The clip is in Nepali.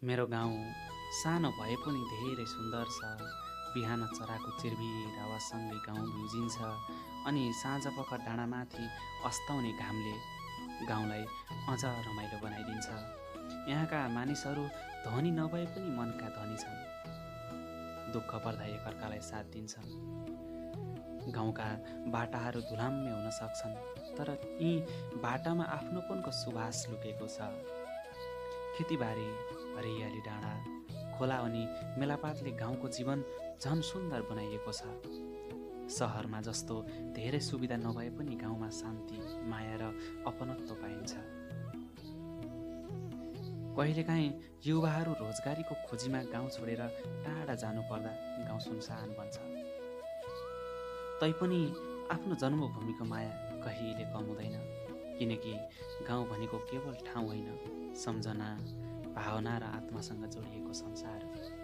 मेरो गाउँ सानो भए पनि धेरै सुन्दर छ। बिहान चराको चिरबिर आवाजसँगै गाउँ बिउजिन्छ अनि साँझपख डाँडामाथि अस्ताउने घामले गाउँलाई अझ रमाइलो बनाइदिन्छ। यहाँका मानिसहरू धनी नभए पनि मनका धनी छन्। दुःख पर्दा एकअर्कालाई साथ दिन्छन्। गाउँका बाटाहरू धुलाम्य हुन सक्छन्, तर यी बाटामा आफ्नोपनको सुवास लुकेको छ। खेतीबारी, हरियाली डाँडा, खोला अनि मेलापातले गाउँको जीवन झन सुन्दर बनाइएको छ। सहरमा जस्तो धेरै सुविधा नभए पनि गाउँमा शान्ति, माया र अपनत्व पाइन्छ। कहिलेकाहीँ युवाहरू रोजगारीको खोजीमा गाउँ छोडेर टाढा जानुपर्दा गाउँ सुनसान बन्छ। तैपनि आफ्नो जन्मभूमिको माया कहिले कम हुँदैन, किनकि गाउँ भनेको केवल ठाउँ होइन, सम्झना, भावना र आत्मासँग जोडिएको संसार हो।